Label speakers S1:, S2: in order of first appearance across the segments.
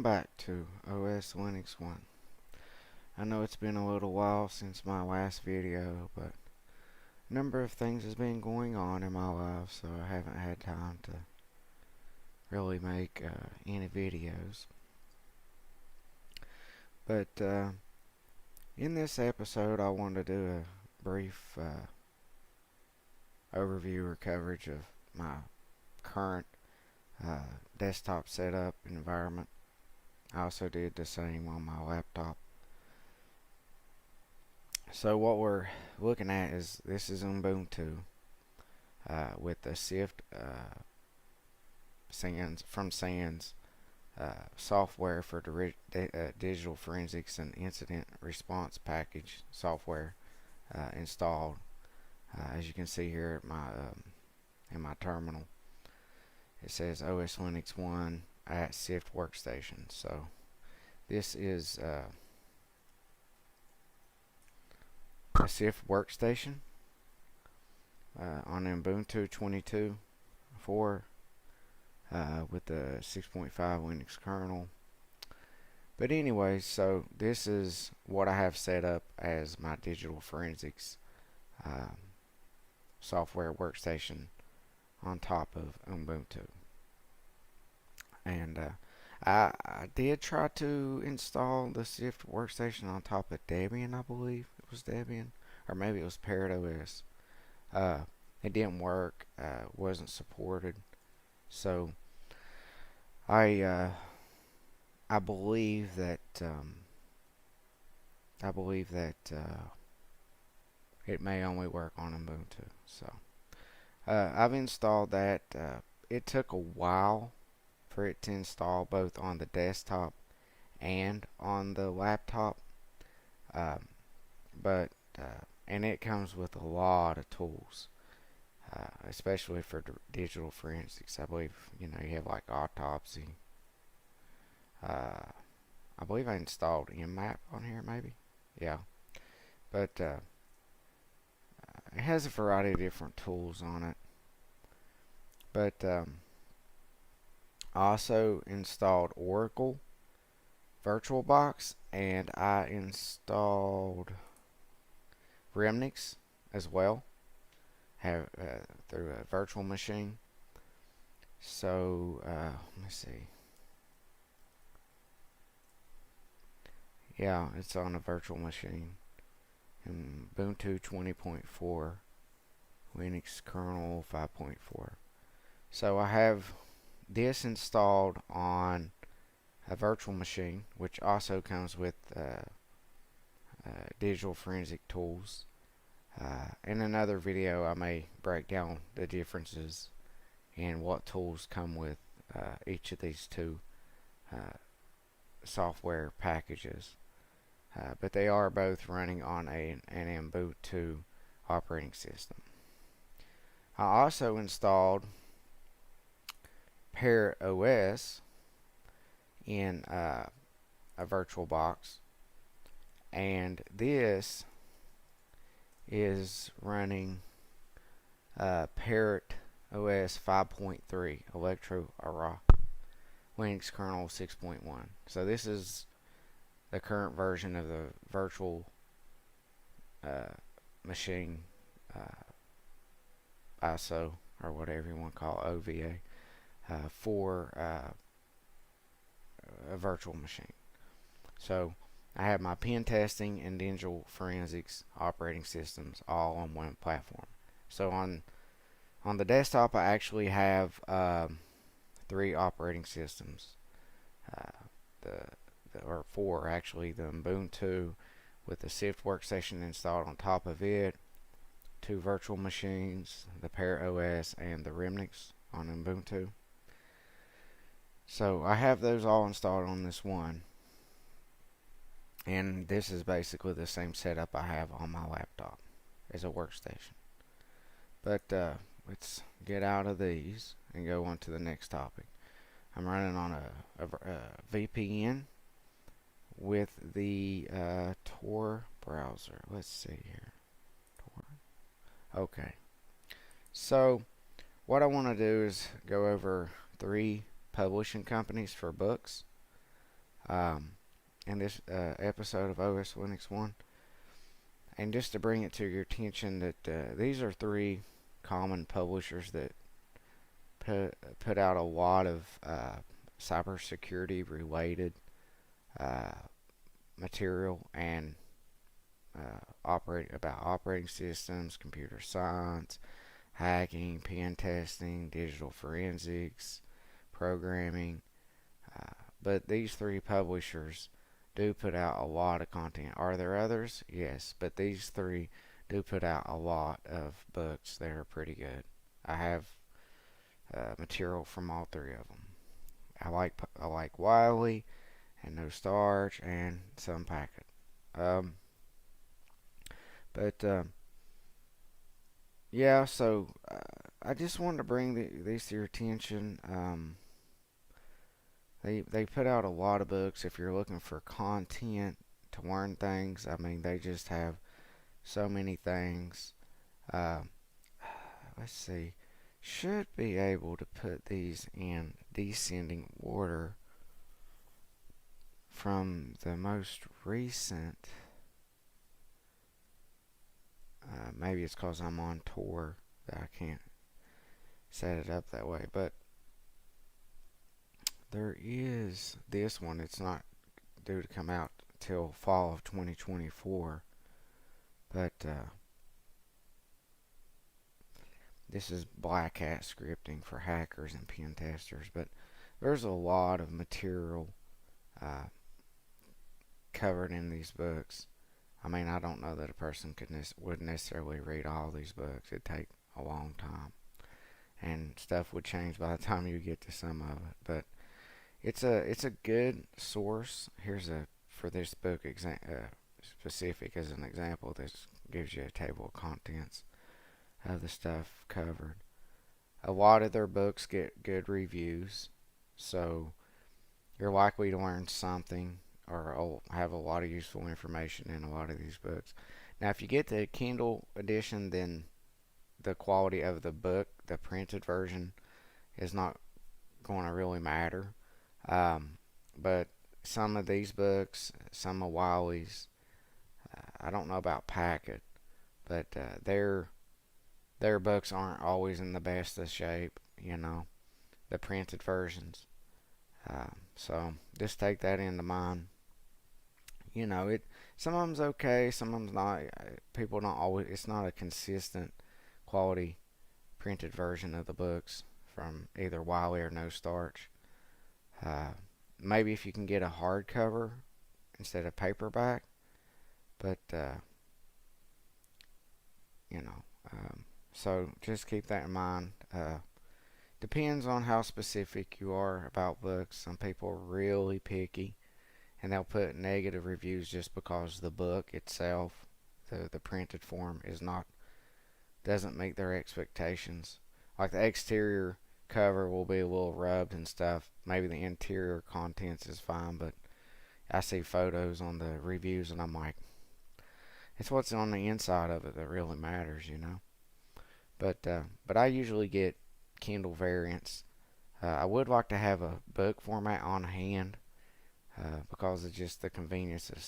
S1: Welcome back to OSLinux1. I know it's been a little while since my last video, but a number of things has been going on in my life, so I haven't had time to really make any videos. But in this episode, I want to do a brief overview or coverage of my current desktop setup environment. I also did the same on my laptop. So what we're looking at is this is Ubuntu with the Sift Sans software for digital forensics and incident response package software installed. As you can see here at my in my terminal, it says OSLinux1 at Sift Workstation. So this is a Sift Workstation on Ubuntu 22.4 with the 6.5 Linux kernel. But anyways, so this is what I have set up as my digital forensics software workstation on top of Ubuntu. And I did try to install the Sift workstation on top of Debian. I believe it was Debian, or maybe it was Parrot OS. It didn't work, wasn't supported. So I believe that it may only work on Ubuntu. So I've installed that. It took a while for it to install both on the desktop and on the laptop, but and it comes with a lot of tools, especially for digital forensics. I believe you have like autopsy. I believe I installed Mmap on here, maybe. Yeah, but it has a variety of different tools on it. But I also installed Oracle VirtualBox, and I installed Remnix as well, through a virtual machine. So let me see. Yeah, it's on a virtual machine. Ubuntu 20.4, Linux kernel 5.4. So I have this installed on a virtual machine, which also comes with digital forensic tools. In another video, I may break down the differences and what tools come with each of these two software packages. But they are both running on an Ubuntu operating system. I also installed Parrot OS in a VirtualBox, and this is running Parrot OS 5.3 Electro Aura Linux kernel 6.1. So this is the current version of the virtual machine ISO, or whatever you want to call it, OVA, for a virtual machine. So I have my pen testing and digital forensics operating systems all on one platform. So on the desktop, I actually have 3 operating systems, or 4 actually. The Ubuntu with the Sift workstation installed on top of it, 2 virtual machines, the Parrot OS and the Remnix on Ubuntu. So I have those all installed on this one, and this is basically the same setup I have on my laptop as a workstation. But let's get out of these and go on to the next topic. I'm running on a VPN with the Tor browser. Let's see here. Tor. Okay. So what I want to do is go over 3 publishing companies for books. in this episode of OSLinux1. And just to bring it to your attention that these are three common publishers that put out a lot of cybersecurity related uh, material and operating systems, computer science, hacking, pen testing, digital forensics, programming. But these three publishers do put out a lot of content. Are there others? Yes, but these three do put out a lot of books that are pretty good. I have material from all three of them. I like Wiley and No Starch and Sun Packet. Um, but yeah, so I just wanted to bring these to your attention. They put out a lot of books. If you're looking for content to learn things, I mean, they just have so many things. Uh, let's see. Should be able to put these in descending order from the most recent. Maybe it's because I'm on tour that I can't set it up that way. But there is this one. It's not due to come out till fall of 2024. But this is Black Hat scripting for hackers and pen testers. But there's a lot of material covered in these books. I mean, I don't know that a person would necessarily read all these books. It'd take a long time, and stuff would change by the time you get to some of it. But it's a good source. Here's for this book specific as an example. This gives you a table of contents of the stuff covered. A lot of their books get good reviews, so you're likely to learn something or have a lot of useful information in a lot of these books. Now, if you get the Kindle edition, then the quality of the book, the printed version, is not going to really matter. But some of these books, some of Wiley's, I don't know about Packet, but their books aren't always in the best of shape, the printed versions. So just take that into mind. Some of them's okay, some of them's not. People don't always. It's not a consistent quality printed version of the books from either Wiley or No Starch. Maybe if you can get a hardcover instead of paperback, but so just keep that in mind. Depends on how specific you are about books. Some people are really picky, and they'll put negative reviews just because the book itself, the printed form, doesn't meet their expectations. Like the exterior cover will be a little rubbed and stuff. Maybe the interior contents is fine, but I see photos on the reviews and I'm like, it's what's on the inside of it that really matters. But I usually get Kindle variants. I would like to have a book format on hand because of just the convenience of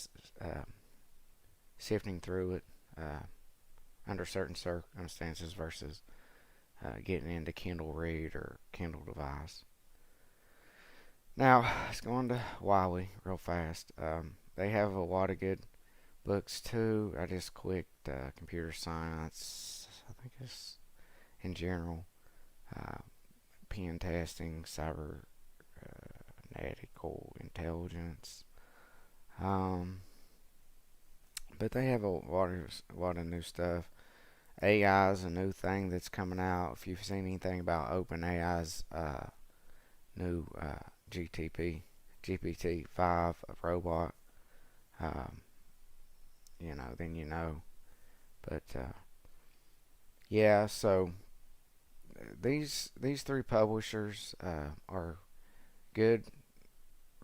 S1: sifting through it under certain circumstances versus getting into Kindle Read or Kindle Device. Now, let's go on to Wiley real fast. They have a lot of good books too. I just clicked computer science. I think it's in general. Pen testing, cybernetical intelligence. But they have a lot of new stuff. AI is a new thing that's coming out. If you've seen anything about OpenAI's new GPT-5 robot, then you know. But yeah, so these three publishers are good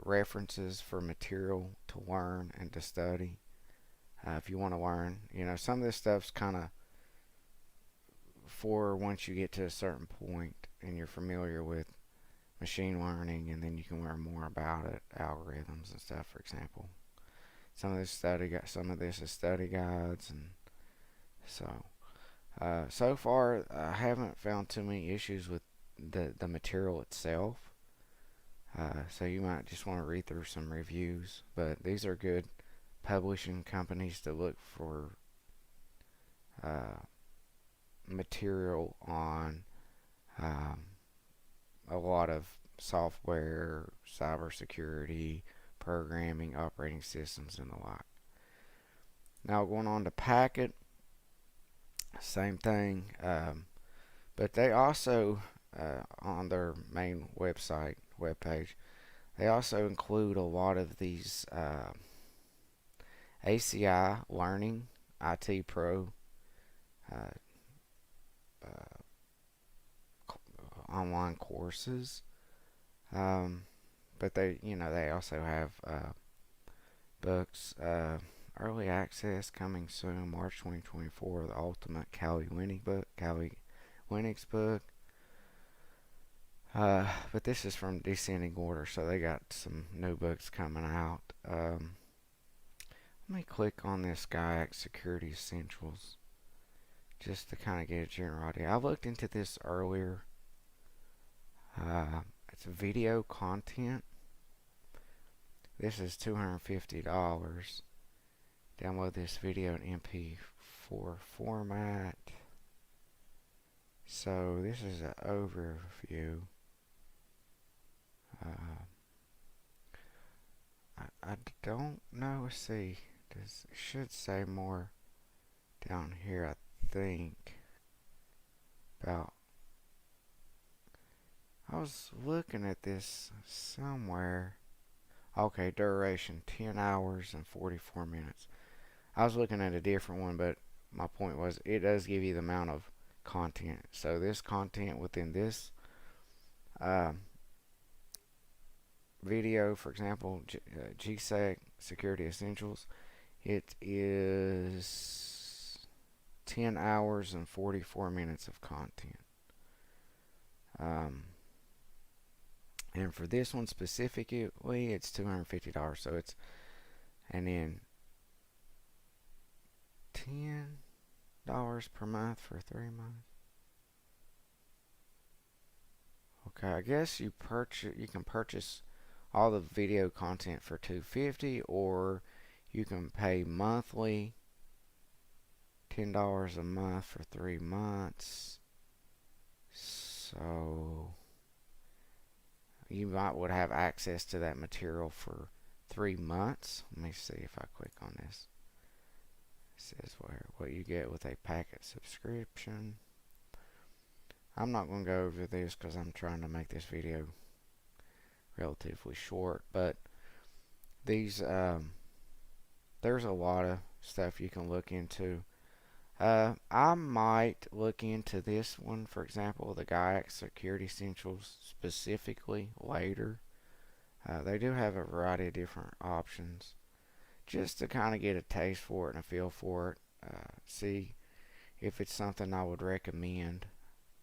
S1: references for material to learn and to study. If you want to learn, some of this stuff's kind of for once you get to a certain point and you're familiar with machine learning, and then you can learn more about it, algorithms and stuff. For example, some of this is study guides, and so so far I haven't found too many issues with the material itself. So you might just want to read through some reviews, but these are good publishing companies to look for uh, material on um, a lot of software, cybersecurity, programming, operating systems, and the like. Now going on to Packet, same thing, but they also on their main webpage, they also include a lot of these ACI Learning, IT Pro, uh, uh, online courses. Um, but they also have books. Early access coming soon, March 2024. The Ultimate Kali Linux book. But this is from Descending Order, so they got some new books coming out. Let me click on this GAIAC Security Essentials just to kind of get a general idea. I looked into this earlier. It's video content. This is $250. Download this video in MP4 format. So this is an overview. I don't know. Let's see. It should say more down here, I think. About. I was looking at this somewhere. Okay, duration 10 hours and 44 minutes. I was looking at a different one, but my point was it does give you the amount of content. So this content within this video, for example, GSEC Security Essentials, it is 10 hours and 44 minutes of content. And for this one specifically, it's $250. So it's, and then $10 per month for 3 months. Okay, I guess you can purchase all the video content for $250, or you can pay monthly, $10 a month for 3 months. So you would have access to that material for 3 months. Let me see if I click on this. It says what you get with a packet subscription. I'm not going to go over this because I'm trying to make this video relatively short, but these there's a lot of stuff you can look into. I might look into this one, for example, the GAIAC Security Essentials specifically later. They do have a variety of different options just to kind of get a taste for it and a feel for it. See if it's something I would recommend.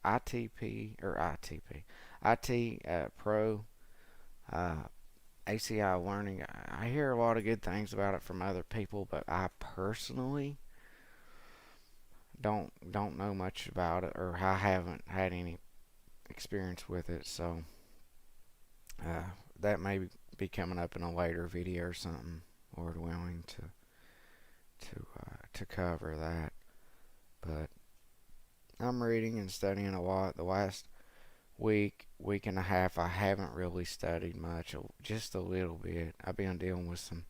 S1: IT Pro, ACI Learning. I hear a lot of good things about it from other people, but I personally don't know much about it, or I haven't had any experience with it. So that may be coming up in a later video or something, Lord willing, to cover that. But I'm reading and studying a lot. The last week and a half, I haven't really studied much, just a little bit. I've been dealing with some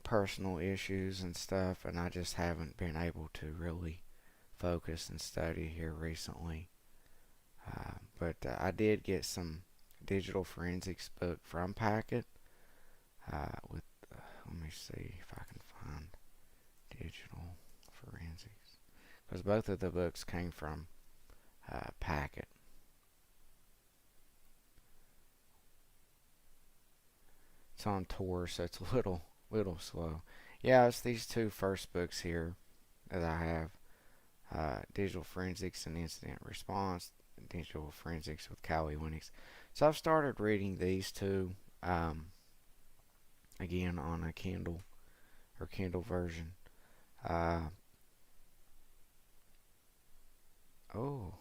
S1: personal issues and stuff, and I just haven't been able to really focus and study here recently. But I did get some digital forensics book from Packet. Let me see if I can find digital forensics, because both of the books came from Packet. It's on Tor, so it's a little slow. Yeah, it's these two first books here that I have. Digital Forensics and Incident Response, Digital Forensics with Kali Linux. So I've started reading these two, again on a Kindle or Kindle version. Uh, oh,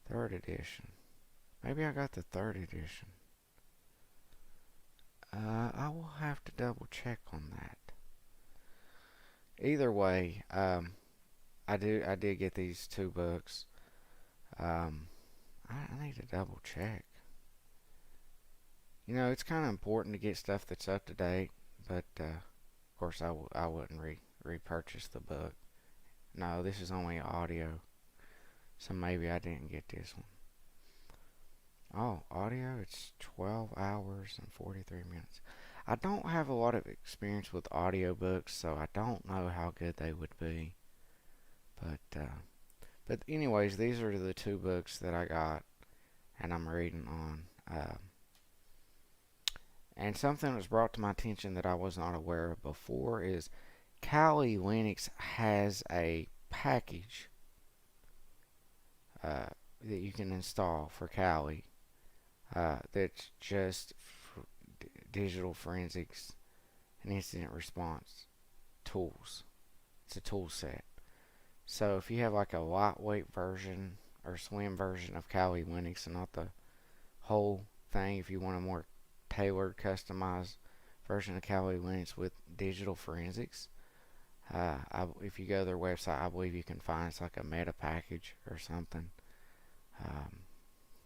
S1: third edition. Maybe I got the third edition. I will have to double check on that. Either way, I did get these two books. Um, I need to double check. You know, it's kind of important to get stuff that's up to date, but of course I wouldn't repurchase the book. No, this is only audio, so maybe I didn't get this one. Oh, audio, it's 12 hours and 43 minutes. I don't have a lot of experience with audiobooks, so I don't know how good they would be. But anyways, these are the two books that I got and I'm reading on. And something that was brought to my attention that I was not aware of before is Kali Linux has a package that you can install for Kali that's just for digital forensics and incident response tools. It's a tool set. So if you have like a lightweight version or slim version of Kali Linux and not the whole thing, if you want a more tailored, customized version of Kali Linux with digital forensics, if you go to their website, I believe you can find it's like a meta package or something.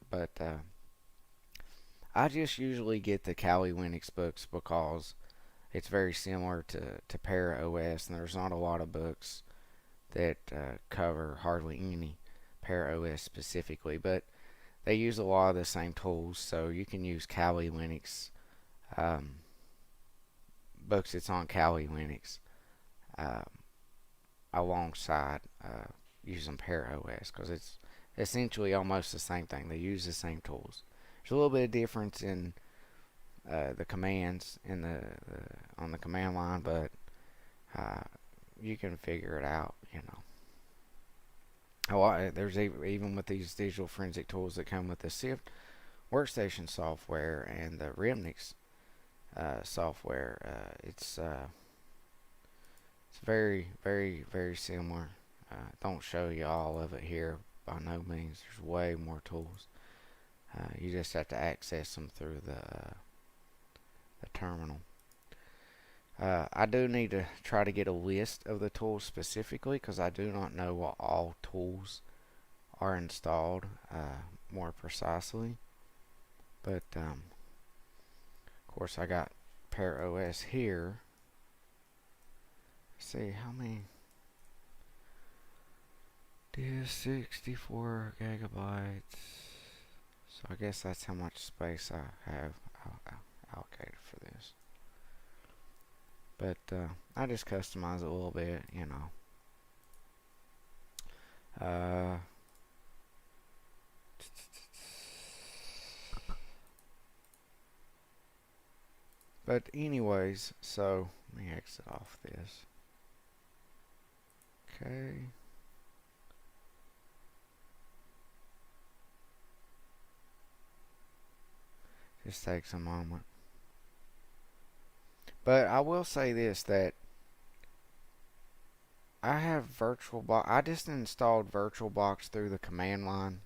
S1: But I just usually get the Kali Linux books because it's very similar to Para OS, and there's not a lot of books that cover hardly any Para OS specifically, but they use a lot of the same tools, so you can use Kali Linux books that's on Kali Linux uh, alongside using Para OS because it's essentially almost the same thing. They use the same tools. There's a little bit of difference in the commands in the on the command line, but you can figure it out, you know. There's even with these digital forensic tools that come with the SIFT workstation software and the Remnix software. It's very, very, very similar. Don't show you all of it here by no means. There's way more tools. You just have to access them through the terminal. I do need to try to get a list of the tools specifically because I do not know what all tools are installed more precisely. But of course I got Para OS here. Let's see how many. Disk 64 gigabytes. So I guess that's how much space I have allocated for this. But I just customize it a little bit, you know. But anyways, so let me exit off this. Okay. Just takes a moment. But I will say this, that I have VirtualBox. I just installed VirtualBox through the command line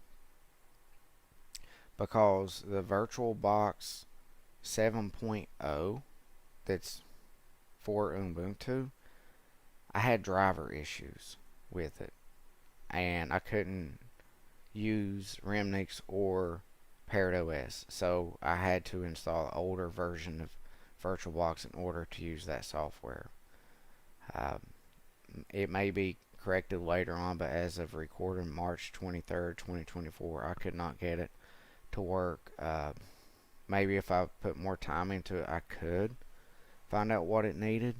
S1: because the VirtualBox 7.0 that's for Ubuntu, I had driver issues with it, and I couldn't use Remnix or Parrot OS, so I had to install an older version of VirtualBox in order to use that software. It may be corrected later on, but as of recording March 23rd, 2024, I could not get it to work. Maybe if I put more time into it, I could find out what it needed,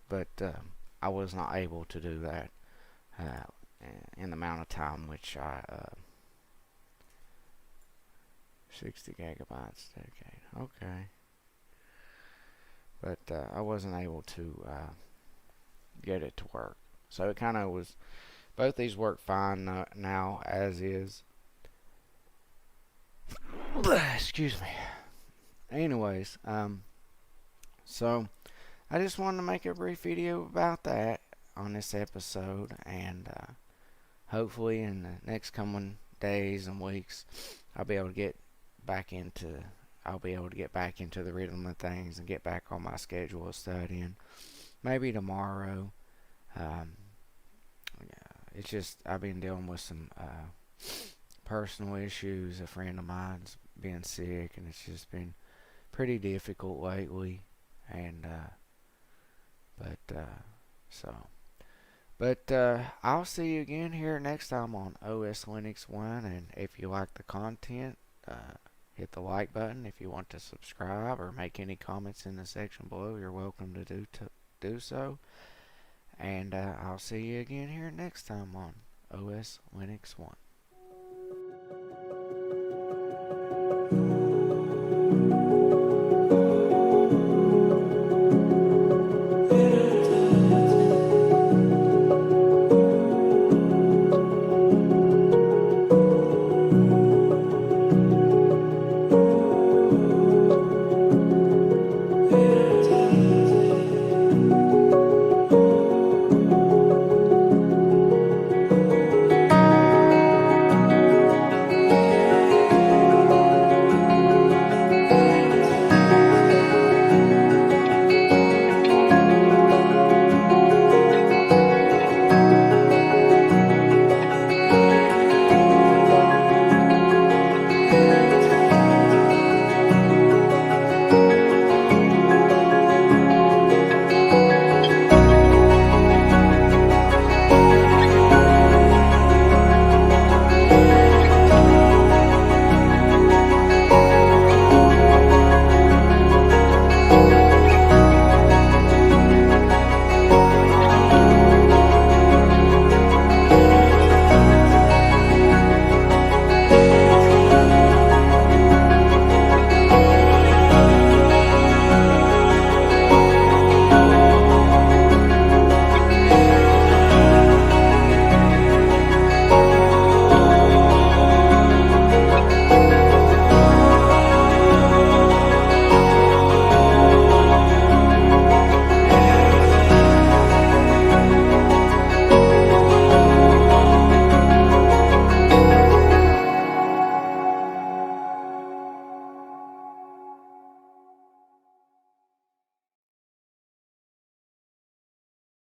S1: but I was not able to do that in the amount of time which I 60 gigabytes dedicated. Okay. But I wasn't able to get it to work. So it kind of was, both these work fine now as is. Excuse me. Anyways, so I just wanted to make a brief video about that on this episode, and hopefully in the next coming days and weeks, I'll be able to get back into the rhythm of things and get back on my schedule of studying. Maybe tomorrow. Um, it's just I've been dealing with some personal issues. A friend of mine's been sick, and it's just been pretty difficult lately. And but so. But I'll see you again here next time on OSLinux1. And if you like the content, hit the like button. If you want to subscribe or make any comments in the section below, you're welcome to do so. And I'll see you again here next time on OS Linux 1.